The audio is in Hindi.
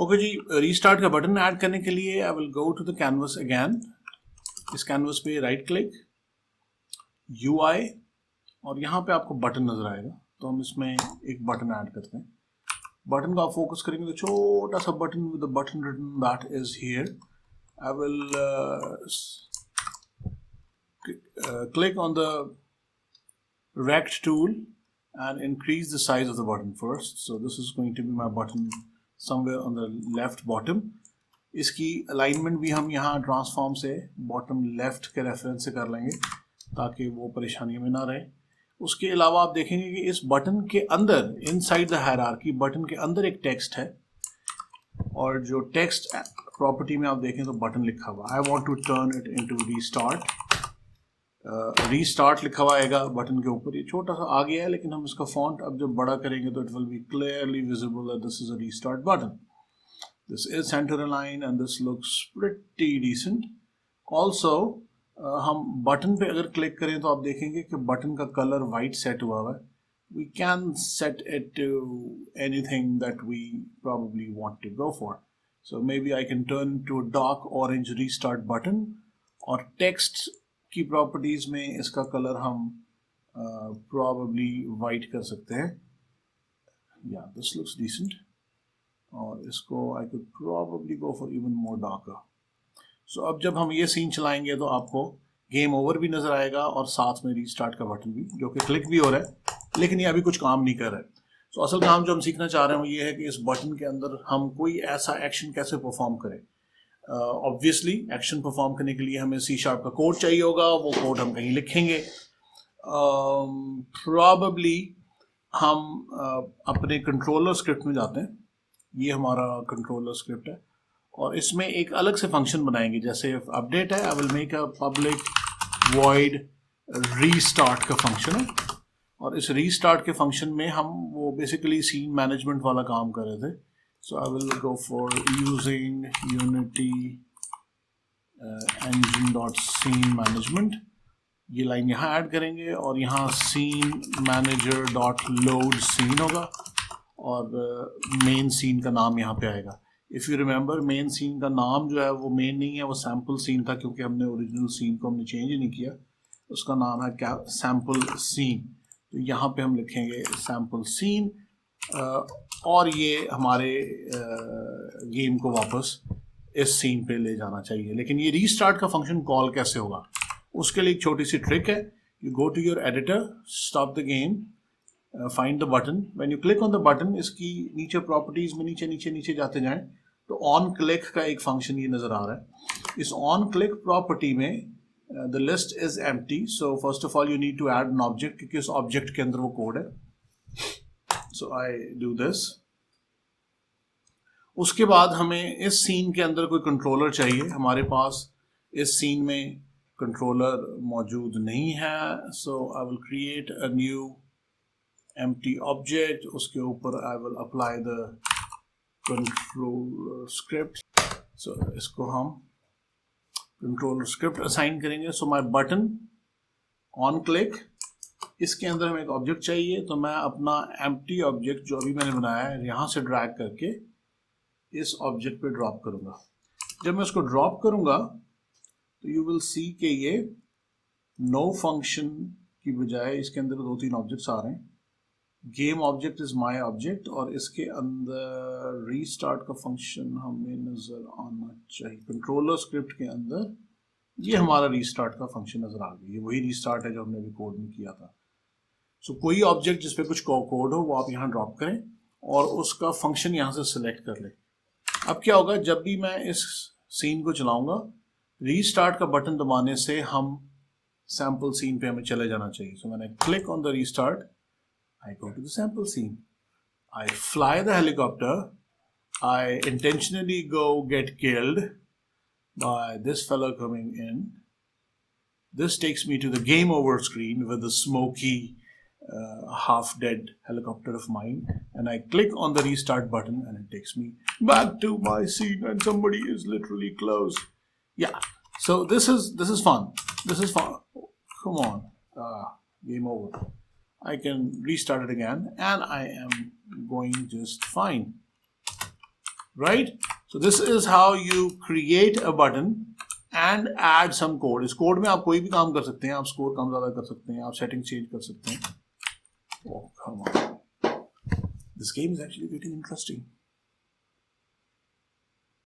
ओके जी, रीस्टार्ट का बटन ऐड करने के लिए I will go to the canvas again. इस कैनवस पे राइट क्लिक, UI, और यहाँ पे आपको बटन नजर आएगा, तो हम इसमें एक बटन ऐड करते हैं। बटन का आप फोकस करेंगे तो छोटा सा button with the button written that is here. I will click on the rect tool and increase the size of the button first. So this is going to be my button somewhere on the left bottom. इसकी अलाइनमेंट भी हम यहाँ ट्रांसफॉर्म से बॉटम लेफ्ट के रेफरेंस से कर लेंगे ताकि वो परेशानी में ना रहे। उसके अलावा आप देखेंगे कि इस बटन के अंदर, इनसाइड द हायरार्की, बटन के अंदर एक टेक्स्ट है, और जो टेक्स्ट प्रॉपर्टी में आप देखें तो बटन लिखा हुआ, I want to turn it into restart. Restart लिखा हुआ आएगा बटन के ऊपर। ये छोटा सा आ गया है, लेकिन हम इसका फॉन्ट अब जब बड़ा करेंगे तो it will be clearly visible that this is a restart button. This is centre align and this looks pretty decent. Also हम बटन पे अगर क्लिक करें तो आप देखेंगे कि बटन का कलर वाइट सेट हुआ है। We can set it to anything that we probably want to go for. So maybe I can turn to a dark orange restart button, और टेक्स्ट की प्रॉपर्टीज में इसका कलर हम probably वाइट कर सकते हैं। या दिस लुक्स डिसेंट, और इसको I could probably go for even more darker. So अब जब हम ये सीन चलाएंगे तो आपको गेम ओवर भी नजर आएगा और साथ में रीस्टार्ट का बटन भी, जो कि क्लिक भी हो रहा है, लेकिन ये अभी कुछ काम नहीं कर रहा है। So असल काम जो हम सीखना चाह रहे हैं वो ये है कि इस बटन के अंदर हम कोई ऐसा एक्शन कैसे परफॉर्म करें। ऑब्वियसली एक्शन परफॉर्म करने के लिए हमें C# का कोड चाहिए होगा, वो कोड हम कहीं लिखेंगे। प्रॉबली हम अपने कंट्रोलर स्क्रिप्ट में जाते हैं। ये हमारा कंट्रोलर स्क्रिप्ट है, और इसमें एक अलग से फंक्शन बनाएंगे। जैसे अपडेट है, I will make a public void restart का फंक्शन है, और इस रीस्टार्ट के फंक्शन में हम वो बेसिकली सीन मैनेजमेंट वाला काम कर रहे थे। So I will go for using Unity engine dot scene management. ये लाइन यहाँ ऐड करेंगे, और यहाँ scene manager dot load scene होगा, और मेन सीन का नाम यहाँ पे आएगा। If you remember, main scene का नाम जो है वो मेन नहीं है, वो सैम्पल सीन था, क्योंकि हमने ओरिजिनल सीन को हमने चेंज ही नहीं किया। उसका नाम है क्या, सैम्पल सीन। तो यहाँ पे हम लिखेंगे सैम्पल सीन, और ये हमारे गेम को वापस इस सीन पे ले जाना चाहिए। लेकिन ये रीस्टार्ट का फंक्शन कॉल कैसे होगा, उसके लिए एक छोटी सी ट्रिक है। You go to your editor, stop the game, find the button. When you click on the button, इसकी नीचे प्रॉपर्टीज में नीचे नीचे नीचे जाते जाएं तो ऑन क्लिक का एक फंक्शन ये नजर आ रहा है। इस ऑन क्लिक प्रॉपर्टी में the list is empty, so first of all you need to add an object, क्योंकि उस ऑब्जेक्ट के अंदर वो कोड है। so I do this। उसके बाद हमें इस सीन के अंदर कोई कंट्रोलर चाहिए। हमारे पास इस सीन में कंट्रोलर मौजूद नहीं है, so I will create a new empty object। उसके ऊपर I will apply the controller script। so इसको हम कंट्रोलर स्क्रिप्ट असाइन करेंगे। So my button on click, इसके अंदर हमें एक ऑब्जेक्ट चाहिए, तो मैं अपना एम्प्टी ऑब्जेक्ट जो अभी मैंने बनाया है यहाँ से ड्रैग करके इस ऑब्जेक्ट पे ड्रॉप करूंगा। जब मैं उसको ड्रॉप करूंगा तो यू विल सी कि ये नो फंक्शन की बजाय इसके अंदर 2-3 ऑब्जेक्ट्स आ रहे हैं। Game object is my object, और इसके अंदर रीस्टार्ट का फंक्शन हमें नजर आना चाहिए। कंट्रोलर स्क्रिप्ट के अंदर ये हमारा रीस्टार्ट का फंक्शन नजर आ गया। ये वही रीस्टार्ट है जो हमने अभी कोड में किया था। सो कोई ऑब्जेक्ट जिसपे कुछ कोड हो वो आप यहाँ ड्रॉप करें, और उसका फंक्शन यहाँ से सिलेक्ट कर लें। अब क्या होगा, जब भी मैं इस सीन को चलाऊंगा, रीस्टार्ट का बटन दबाने से हम सैम्पल सीन पे हमें चले जाना चाहिए। सो मैंने click on the restart, I go to the sample scene. I fly the helicopter. I intentionally go get killed by this fellow coming in. This takes me to the game over screen with the smoky, half-dead helicopter of mine. And I click on the restart button, and it takes me back to my scene, and somebody is literally close. Yeah. So this is fun. This is fun. Come on. Game over. I can restart it again, and I am going just fine. right? So this is how you create a button and add some code. इस कोड में आप कोई भी काम कर सकते हैं, आप स्कोर कम ज़्यादा कर सकते हैं, आप सेटिंग चेंज कर सकते हैं. Oh, come on. This game is actually getting interesting.